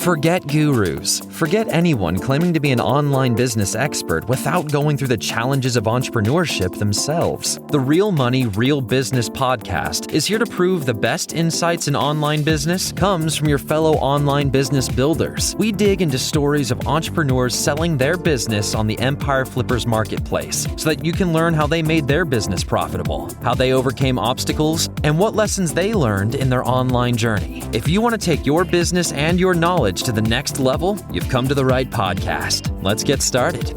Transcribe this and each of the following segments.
Forget gurus. Forget anyone claiming to be an online business expert without going through the challenges of entrepreneurship themselves. The Real Money, Real Business podcast is here to prove the best insights in online business comes from your fellow online business builders. We dig into stories of entrepreneurs selling their business on the Empire Flippers marketplace so that you can learn how they made their business profitable, how they overcame obstacles, and what lessons they learned in their online journey. If you want to take your business and your knowledge to the next level, you've come to the right podcast. Let's get started.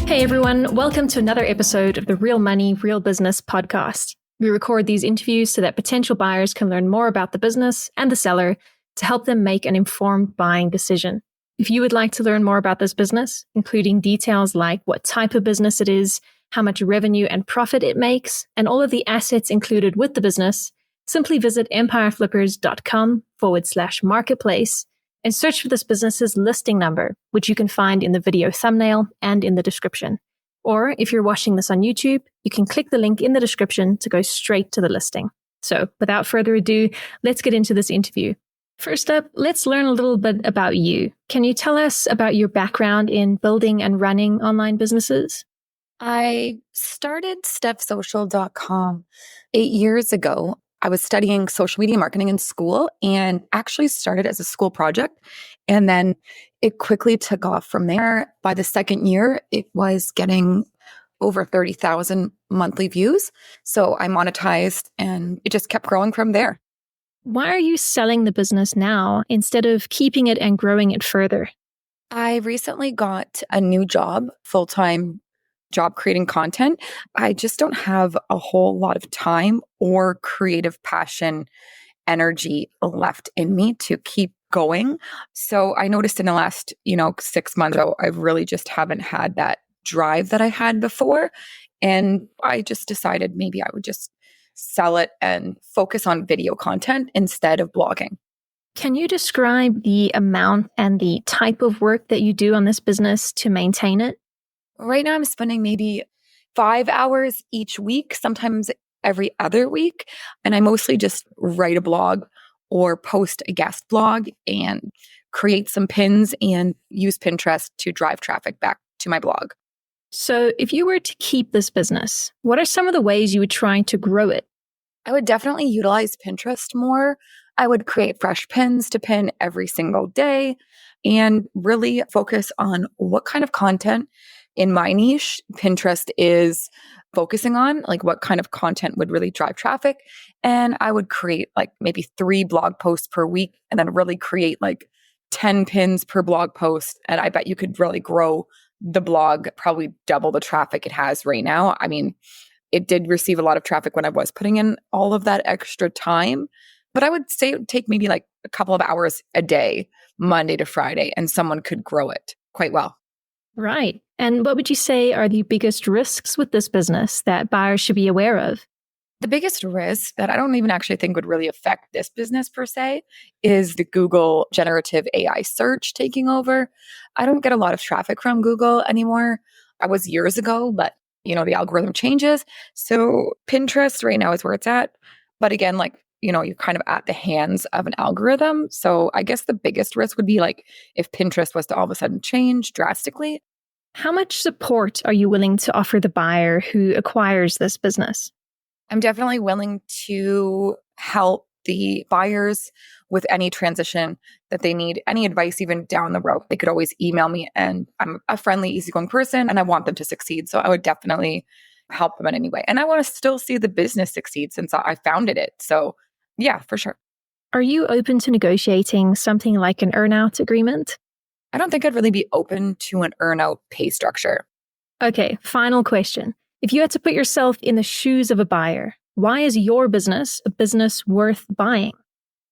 Hey everyone, welcome to another episode of the Real Money, Real Business podcast. We record these interviews so that potential buyers can learn more about the business and the seller to help them make an informed buying decision. If you would like to learn more about this business, including details like what type of business it is, how much revenue and profit it makes, and all of the assets included with the business, simply visit empireflippers.com/marketplace and search for this business's listing number, which you can find in the video thumbnail and in the description. Or if you're watching this on YouTube, you can click the link in the description to go straight to the listing. So without further ado, let's get into this interview. First up, let's learn a little bit about you. Can you tell us about your background in building and running online businesses? I started StepSocial.com 8 years ago. I was studying social media marketing in school and actually started as a school project. And then it quickly took off from there. By the second year, it was getting over 30,000 monthly views. So I monetized and it just kept growing from there. Why are you selling the business now instead of keeping it and growing it further? I recently got a new job, full-time job creating content. I just don't have a whole lot of time or creative passion, energy left in me to keep going. So I noticed in the last, 6 months, I really just haven't had that drive that I had before. And I just decided maybe I would just sell it and focus on video content instead of blogging. Can you describe the amount and the type of work that you do on this business to maintain it? Right now, I'm spending maybe 5 hours each week, sometimes every other week. And I mostly just write a blog or post a guest blog and create some pins and use Pinterest to drive traffic back to my blog. So if you were to keep this business, what are some of the ways you would try to grow it? I would definitely utilize Pinterest more. I would create fresh pins to pin every single day and really focus on what kind of content in my niche Pinterest is focusing on, like what kind of content would really drive traffic. And I would create like maybe 3 blog posts per week and then really create like 10 pins per blog post. And I bet you could really grow the blog, probably double the traffic it has right now. I mean, it did receive a lot of traffic when I was putting in all of that extra time, but I would say it would take maybe like a couple of hours a day, Monday to Friday, and someone could grow it quite well. Right. And what would you say are the biggest risks with this business that buyers should be aware of? The biggest risk that I don't even actually think would really affect this business per se is the Google generative AI search taking over. I don't get a lot of traffic from Google anymore. I was years ago, but the algorithm changes. So Pinterest right now is where it's at. But again, you're kind of at the hands of an algorithm. So I guess the biggest risk would be like if Pinterest was to all of a sudden change drastically. How much support are you willing to offer the buyer who acquires this business? I'm definitely willing to help the buyers with any transition that they need, any advice even down the road. They could always email me, and I'm a friendly, easygoing person and I want them to succeed. So I would definitely help them in any way. And I want to still see the business succeed since I founded it. So yeah, for sure. Are you open to negotiating something like an earn-out agreement? I don't think I'd really be open to an earn-out pay structure. Okay, final question. If you had to put yourself in the shoes of a buyer, why is your business a business worth buying?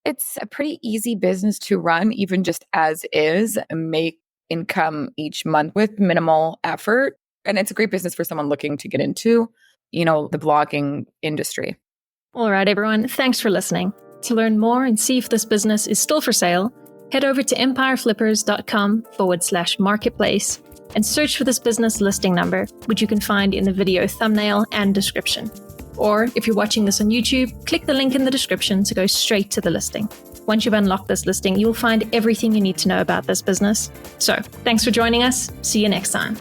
It's a pretty easy business to run, even just as is, and make income each month with minimal effort. And it's a great business for someone looking to get into, the blogging industry. All right, everyone. Thanks for listening. To learn more and see if this business is still for sale, head over to empireflippers.com/marketplace and search for this business listing number, which you can find in the video thumbnail and description. Or if you're watching this on YouTube, click the link in the description to go straight to the listing. Once you've unlocked this listing, you'll find everything you need to know about this business. So thanks for joining us. See you next time.